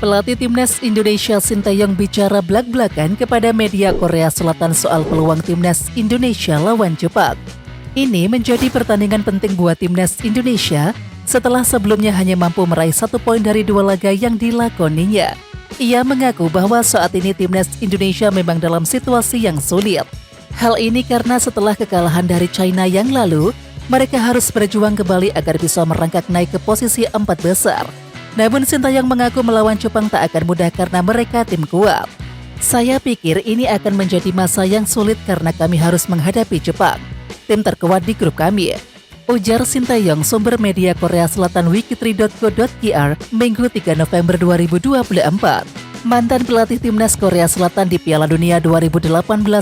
Pelatih timnas Indonesia Sintayong bicara blak-blakan kepada media Korea Selatan soal peluang timnas Indonesia lawan Jepang. Ini menjadi pertandingan penting buat timnas Indonesia setelah sebelumnya hanya mampu meraih 1 poin dari 2 laga yang dilakoninya. Ia mengaku bahwa saat ini timnas Indonesia memang dalam situasi yang sulit. Hal ini karena setelah kekalahan dari China yang lalu, mereka harus berjuang kembali agar bisa merangkak naik ke posisi 4 besar. Namun Sintayong mengaku melawan Jepang tak akan mudah karena mereka tim kuat. Saya pikir ini akan menjadi masa yang sulit karena kami harus menghadapi Jepang, tim terkuat di grup kami, ujar Sintayong sumber media Korea Selatan wiki3.co.kr Minggu 3 November 2024. Mantan pelatih timnas Korea Selatan di Piala Dunia 2018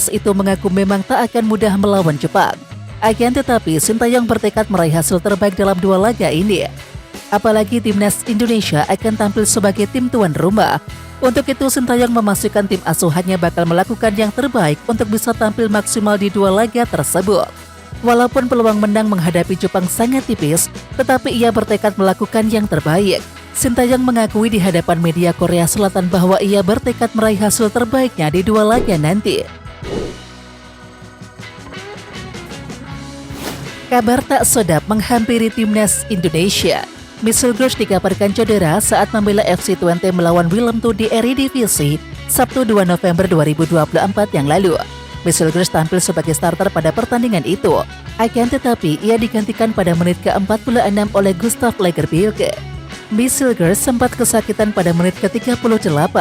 itu mengaku memang tak akan mudah melawan Jepang. Akan tetapi Sintayong bertekad meraih hasil terbaik dalam 2 laga ini. Apalagi timnas Indonesia akan tampil sebagai tim tuan rumah. Untuk itu Sintayong memastikan tim asuhannya bakal melakukan yang terbaik untuk bisa tampil maksimal di 2 laga tersebut. Walaupun peluang menang menghadapi Jepang sangat tipis, tetapi ia bertekad melakukan yang terbaik. Sintayong mengakui di hadapan media Korea Selatan bahwa ia bertekad meraih hasil terbaiknya di 2 laga nanti. Kabar tak sedap menghampiri timnas Indonesia. Michel Grush dikabarkan cedera saat membela FC Twente melawan Willem II di Eredivisie Sabtu 2 November 2024 yang lalu. Michel Grush tampil sebagai starter pada pertandingan itu. Akan tetapi ia digantikan pada menit ke-46 oleh Gustav Lagerbielke. Michel Grush sempat kesakitan pada menit ke-38.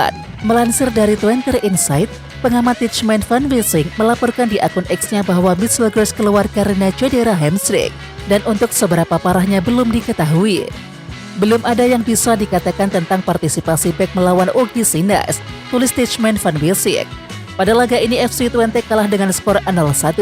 Melansir dari Twente Insight, pengamat Tijmen van Wissing melaporkan di akun X-nya bahwa Michel Grush keluar karena cedera hamstring dan untuk seberapa parahnya belum diketahui. Belum ada yang bisa dikatakan tentang partisipasi bek melawan Ugi Sinas, tulis Tijmen van Wissing. Pada laga ini FC Twente kalah dengan skor 0-1.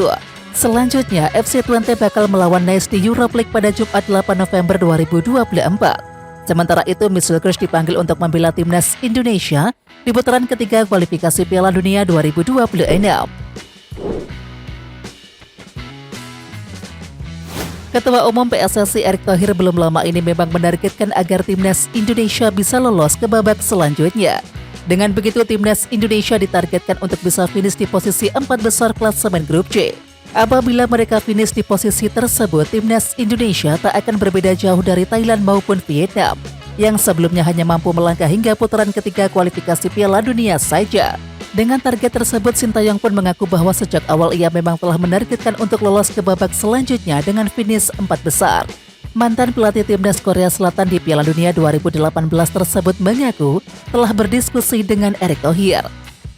Selanjutnya, FC Twente bakal melawan Nice di Europa League pada Jumat 8 November 2024. Sementara itu, Michel Grush dipanggil untuk membela timnas Indonesia di putaran ketiga kualifikasi Piala Dunia 2026. Ketua Umum PSSI Erick Thohir belum lama ini memang menargetkan agar timnas Indonesia bisa lolos ke babak selanjutnya. Dengan begitu, timnas Indonesia ditargetkan untuk bisa finish di posisi 4 besar klasemen grup C. Apabila mereka finish di posisi tersebut, timnas Indonesia tak akan berbeda jauh dari Thailand maupun Vietnam, yang sebelumnya hanya mampu melangkah hingga putaran ketiga kualifikasi Piala Dunia saja. Dengan target tersebut, Sintayong pun mengaku bahwa sejak awal ia memang telah menargetkan untuk lolos ke babak selanjutnya dengan finish 4 besar. Mantan pelatih timnas Korea Selatan di Piala Dunia 2018 tersebut mengaku telah berdiskusi dengan Erick Thohir.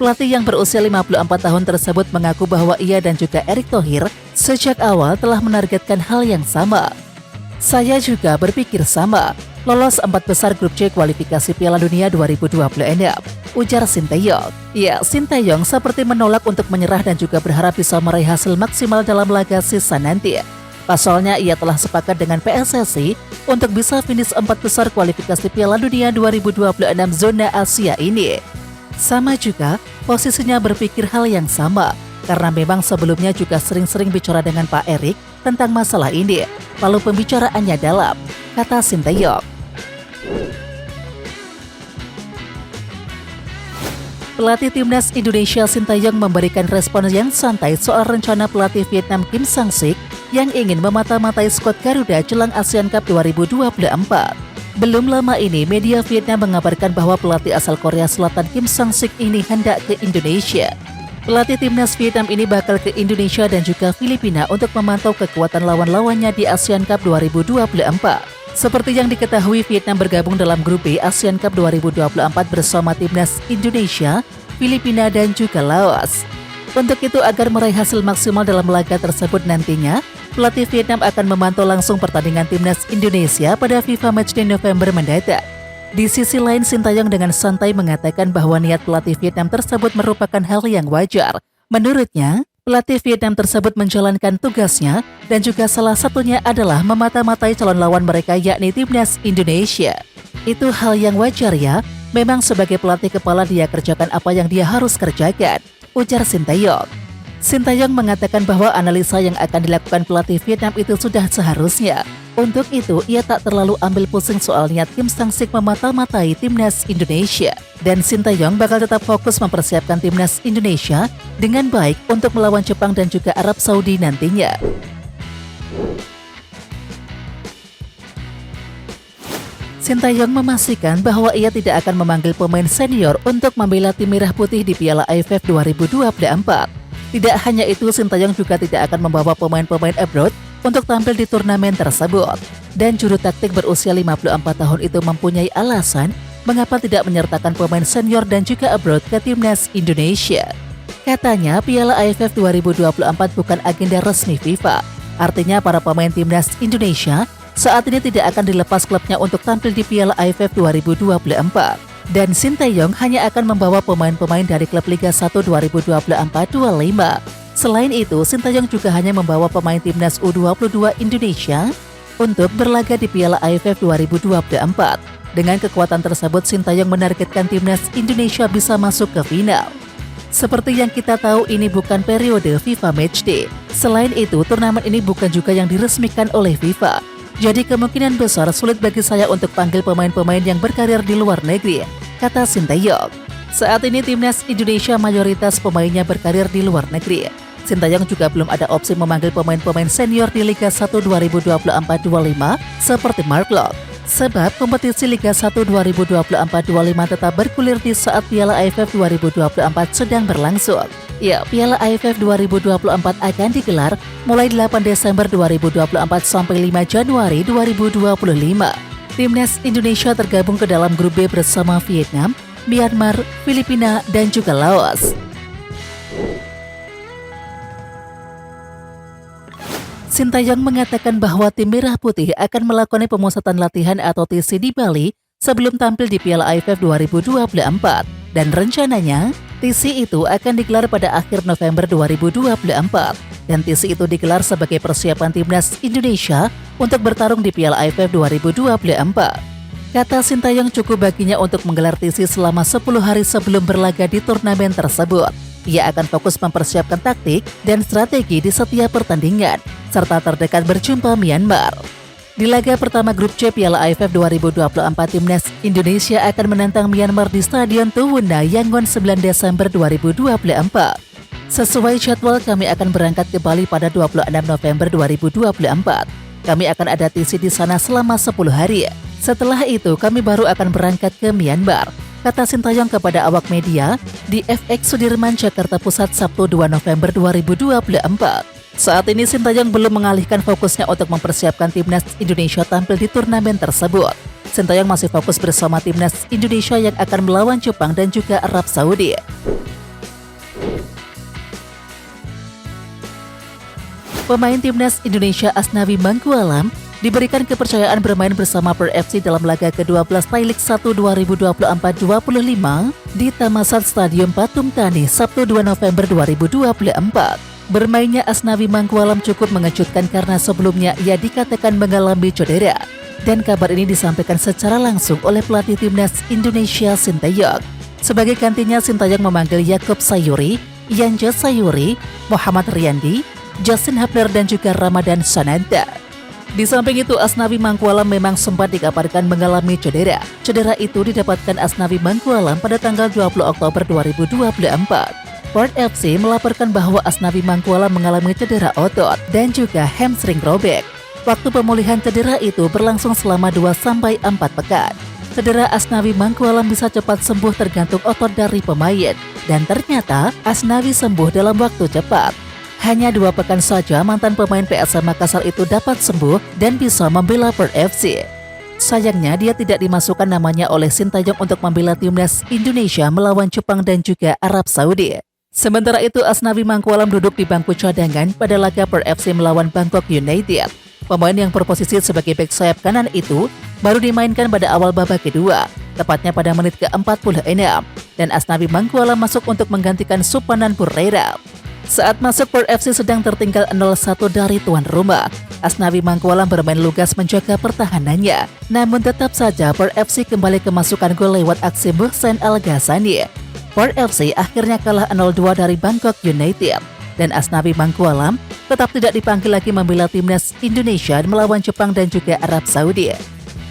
Pelatih yang berusia 54 tahun tersebut mengaku bahwa ia dan juga Erick Thohir sejak awal telah menargetkan hal yang sama. Saya juga berpikir sama, lolos 4 besar grup C kualifikasi Piala Dunia 2026, ujar Sintayong. Ya, Sintayong seperti menolak untuk menyerah dan juga berharap bisa meraih hasil maksimal dalam laga sisa nanti. Pasalnya, ia telah sepakat dengan PSSI untuk bisa finish 4 besar kualifikasi Piala Dunia 2026 zona Asia ini. Sama juga, posisinya berpikir hal yang sama, karena memang sebelumnya juga sering-sering bicara dengan Pak Erick tentang masalah ini, lalu pembicaraannya dalam, kata Sintayong. Pelatih timnas Indonesia Sintayong memberikan respon yang santai soal rencana pelatih Vietnam Kim Sang-sik yang ingin memata-matai skuad Garuda jelang ASEAN Cup 2024. Belum lama ini, media Vietnam mengabarkan bahwa pelatih asal Korea Selatan Kim Sang-sik ini hendak ke Indonesia. Pelatih timnas Vietnam ini bakal ke Indonesia dan juga Filipina untuk memantau kekuatan lawan-lawannya di ASEAN Cup 2024. Seperti yang diketahui, Vietnam bergabung dalam grup B ASEAN Cup 2024 bersama timnas Indonesia, Filipina, dan juga Laos. Untuk itu, agar meraih hasil maksimal dalam laga tersebut nantinya, pelatih Vietnam akan memantau langsung pertandingan timnas Indonesia pada FIFA Matchday November mendatang. Di sisi lain, Sintayong dengan santai mengatakan bahwa niat pelatih Vietnam tersebut merupakan hal yang wajar. Menurutnya, pelatih Vietnam tersebut menjalankan tugasnya dan juga salah satunya adalah memata-matai calon lawan mereka yakni timnas Indonesia. Itu hal yang wajar ya, memang sebagai pelatih kepala dia kerjakan apa yang dia harus kerjakan, ujar Sintayong. Sintayong mengatakan bahwa analisa yang akan dilakukan pelatih Vietnam itu sudah seharusnya. Untuk itu, ia tak terlalu ambil pusing soal niat Kim Sang-sik memata-matai timnas Indonesia. Dan Sintayong bakal tetap fokus mempersiapkan timnas Indonesia dengan baik untuk melawan Jepang dan juga Arab Saudi nantinya. Sintayong memastikan bahwa ia tidak akan memanggil pemain senior untuk membela tim Merah Putih di Piala AFF 2024. Tidak hanya itu, Sintayong juga tidak akan membawa pemain-pemain abroad untuk tampil di turnamen tersebut. Dan juru taktik berusia 54 tahun itu mempunyai alasan mengapa tidak menyertakan pemain senior dan juga abroad ke timnas Indonesia. Katanya, Piala AFF 2024 bukan agenda resmi FIFA. Artinya para pemain timnas Indonesia saat ini tidak akan dilepas klubnya untuk tampil di Piala AFF 2024. Dan Sintayong hanya akan membawa pemain-pemain dari klub Liga 1 2024-25. Selain itu, Sintayong juga hanya membawa pemain timnas U22 Indonesia untuk berlaga di Piala AFF 2024. Dengan kekuatan tersebut, Sintayong menargetkan timnas Indonesia bisa masuk ke final. Seperti yang kita tahu, ini bukan periode FIFA Matchday. Selain itu, turnamen ini bukan juga yang diresmikan oleh FIFA. Jadi kemungkinan besar sulit bagi saya untuk panggil pemain-pemain yang berkarir di luar negeri, kata Sintayong. Saat ini timnas Indonesia mayoritas pemainnya berkarir di luar negeri. Sintayong juga belum ada opsi memanggil pemain-pemain senior di Liga 1 2024-25 seperti Mark Locke. Sebab kompetisi Liga 1 2024-25 tetap bergulir di saat Piala AFF 2024 sedang berlangsung. Ya, Piala AFF 2024 akan digelar mulai 8 Desember 2024 sampai 5 Januari 2025. Timnas Indonesia tergabung ke dalam grup B bersama Vietnam, Myanmar, Filipina, dan juga Laos. Sintayong mengatakan bahwa tim Merah Putih akan melakukan pemusatan latihan atau TC di Bali sebelum tampil di Piala AFF 2024. Dan rencananya, TC itu akan digelar pada akhir November 2024. Dan TC itu digelar sebagai persiapan timnas Indonesia untuk bertarung di Piala AFF 2024. Kata Sintayong cukup baginya untuk menggelar TC selama 10 hari sebelum berlaga di turnamen tersebut. Ia akan fokus mempersiapkan taktik dan strategi di setiap pertandingan, serta terdekat berjumpa Myanmar. Di laga pertama grup C Piala AFF 2024, timnas Indonesia akan menantang Myanmar di Stadion Tuwuna, Yangon 9 Desember 2024. Sesuai jadwal, kami akan berangkat ke Bali pada 26 November 2024. Kami akan ada TC di sana selama 10 hari. Setelah itu, kami baru akan berangkat ke Myanmar, kata Sintayong kepada awak media di FX Sudirman, Jakarta Pusat, Sabtu 2 November 2024. Saat ini Sintayong belum mengalihkan fokusnya untuk mempersiapkan timnas Indonesia tampil di turnamen tersebut. Sintayong masih fokus bersama timnas Indonesia yang akan melawan Jepang dan juga Arab Saudi. Pemain timnas Indonesia Asnawi Mangkualam diberikan kepercayaan bermain bersama Per FC dalam laga ke-12 Thai League 1 2024-25 di Thammasat Stadium Pathum Thani, Sabtu 2 November 2024. Bermainnya Asnawi Mangkualam cukup mengejutkan karena sebelumnya ia dikatakan mengalami cedera. Dan kabar ini disampaikan secara langsung oleh pelatih timnas Indonesia Sintayong. Sebagai gantinya, Sintayong memanggil Yakob Sayuri, Yanja Sayuri, Muhammad Riyandi, Justin Hapner dan juga Ramadan Sananta. Di samping itu, Asnawi Mangkualam memang sempat dikabarkan mengalami cedera. Cedera itu didapatkan Asnawi Mangkualam pada tanggal 20 Oktober 2024. Port FC melaporkan bahwa Asnawi Mangkualam mengalami cedera otot dan juga hamstring robek. Waktu pemulihan cedera itu berlangsung selama 2-4 pekan. Cedera Asnawi Mangkualam bisa cepat sembuh tergantung otot dari pemain. Dan ternyata Asnawi sembuh dalam waktu cepat. Hanya 2 pekan saja mantan pemain PSM Makassar itu dapat sembuh dan bisa membela Port FC. Sayangnya dia tidak dimasukkan namanya oleh Sintayong untuk membela timnas Indonesia melawan Jepang dan juga Arab Saudi. Sementara itu, Asnawi Mangkualam duduk di bangku cadangan pada laga Port FC melawan Bangkok United. Pemain yang berposisi sebagai bek sayap kanan itu baru dimainkan pada awal babak kedua, tepatnya pada menit ke-46, dan Asnawi Mangkualam masuk untuk menggantikan Supanan Purera. Saat masuk, Port FC sedang tertinggal 0-1 dari tuan rumah. Asnawi Mangkualam bermain lugas menjaga pertahanannya. Namun tetap saja Port FC kembali kemasukan gol lewat aksi Muhsen Al-Ghassani. Port FC akhirnya kalah 0-2 dari Bangkok United. Dan Asnawi Mangkualam tetap tidak dipanggil lagi membela timnas Indonesia melawan Jepang dan juga Arab Saudi.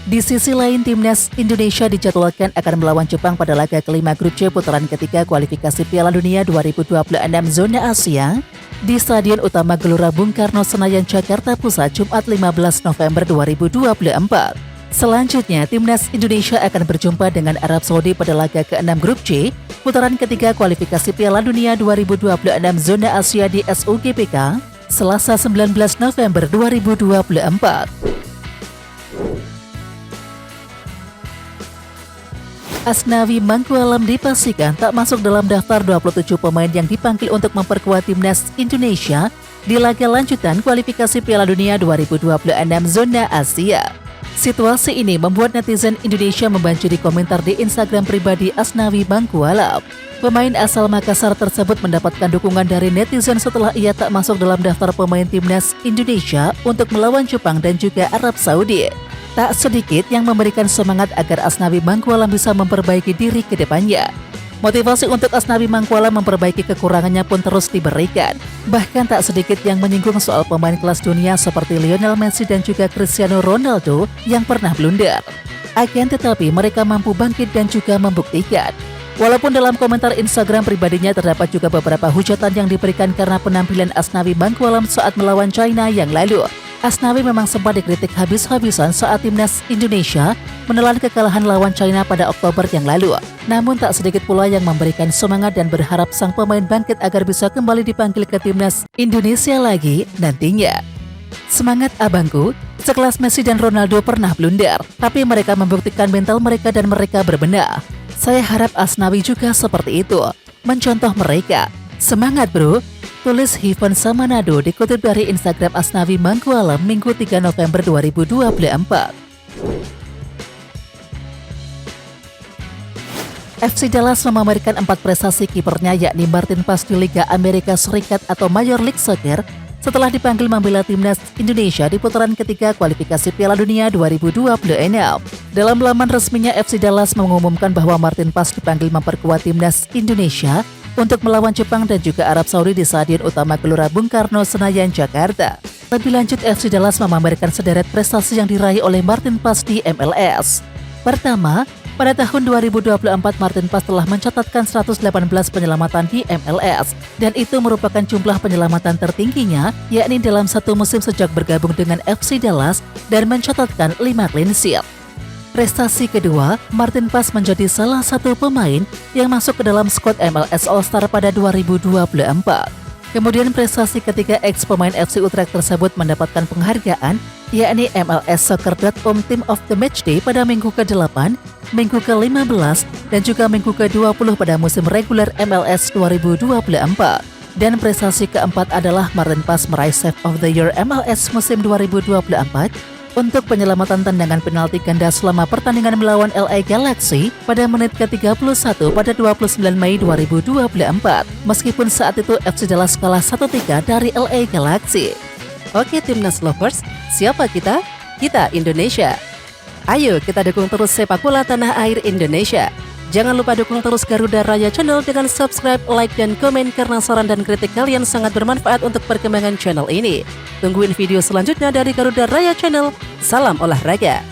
Di sisi lain, timnas Indonesia dijadwalkan akan melawan Jepang pada laga kelima grup C putaran ketiga kualifikasi Piala Dunia 2026 zona Asia di Stadion Utama Gelora Bung Karno Senayan Jakarta Pusat Jumat 15 November 2024. Selanjutnya, timnas Indonesia akan berjumpa dengan Arab Saudi pada laga ke-6 grup C putaran ketiga kualifikasi Piala Dunia 2026 zona Asia di SUGBK Selasa 19 November 2024. Asnawi Mangkualam dipastikan tak masuk dalam daftar 27 pemain yang dipanggil untuk memperkuat timnas Indonesia di laga lanjutan kualifikasi Piala Dunia 2026 zona Asia. Situasi ini membuat netizen Indonesia membanjiri komentar di Instagram pribadi Asnawi Mangkualam. Pemain asal Makassar tersebut mendapatkan dukungan dari netizen setelah ia tak masuk dalam daftar pemain timnas Indonesia untuk melawan Jepang dan juga Arab Saudi. Tak sedikit yang memberikan semangat agar Asnawi Mangkualam bisa memperbaiki diri ke depannya. Motivasi untuk Asnawi Mangkualam memperbaiki kekurangannya pun terus diberikan. Bahkan tak sedikit yang menyinggung soal pemain kelas dunia seperti Lionel Messi dan juga Cristiano Ronaldo yang pernah blunder. Akan tetapi mereka mampu bangkit dan juga membuktikan. Walaupun dalam komentar Instagram pribadinya terdapat juga beberapa hujatan yang diberikan karena penampilan Asnawi Mangkualam saat melawan China yang lalu. Asnawi memang sempat dikritik habis-habisan saat timnas Indonesia menelan kekalahan lawan China pada Oktober yang lalu. Namun tak sedikit pula yang memberikan semangat dan berharap sang pemain bangkit agar bisa kembali dipanggil ke timnas Indonesia lagi nantinya. Semangat abangku, sekelas Messi dan Ronaldo pernah blunder, tapi mereka membuktikan mental mereka dan mereka berbenah. Saya harap Asnawi juga seperti itu, mencontoh mereka. Semangat bro! Tulis Hivan Samanado dikutip dari Instagram Asnawi Mangkualam Minggu 3 November 2024. FC Dallas memamerkan 4 prestasi kipernya yakni Martin Paes di Liga Amerika Serikat atau Major League Soccer setelah dipanggil membela timnas Indonesia di putaran ketiga kualifikasi Piala Dunia 2026. Dalam laman resminya, FC Dallas mengumumkan bahwa Martin Paes dipanggil memperkuat timnas Indonesia untuk melawan Jepang dan juga Arab Saudi di Stadion Utama Gelora Bung Karno Senayan Jakarta. Lebih lanjut, FC Dallas memamerkan sederet prestasi yang diraih oleh Martin Paes di MLS. Pertama, pada tahun 2024 Martin Paes telah mencatatkan 118 penyelamatan di MLS dan itu merupakan jumlah penyelamatan tertingginya yakni dalam satu musim sejak bergabung dengan FC Dallas dan mencatatkan 5 clean sheet. Prestasi kedua, Martin Paes menjadi salah satu pemain yang masuk ke dalam skuad MLS All-Star pada 2024. Kemudian prestasi ketiga ex-pemain FC Utrecht tersebut mendapatkan penghargaan, yakni MLS Soccer.com Team of the Matchday pada minggu ke-8, minggu ke-15, dan juga minggu ke-20 pada musim reguler MLS 2024. Dan prestasi keempat adalah Martin Paes meraih Save of the Year MLS musim 2024, untuk penyelamatan tendangan penalti ganda selama pertandingan melawan LA Galaxy pada menit ke-31 pada 29 Mei 2024. Meskipun saat itu FC Dallas kalah 1-3 dari LA Galaxy. Oke Timnas Lovers, siapa kita? Kita Indonesia. Ayo kita dukung terus sepak bola tanah air Indonesia. Jangan lupa dukung terus Garuda Raya Channel dengan subscribe, like, dan komen karena saran dan kritik kalian sangat bermanfaat untuk perkembangan channel ini. Tungguin video selanjutnya dari Garuda Raya Channel. Salam olahraga!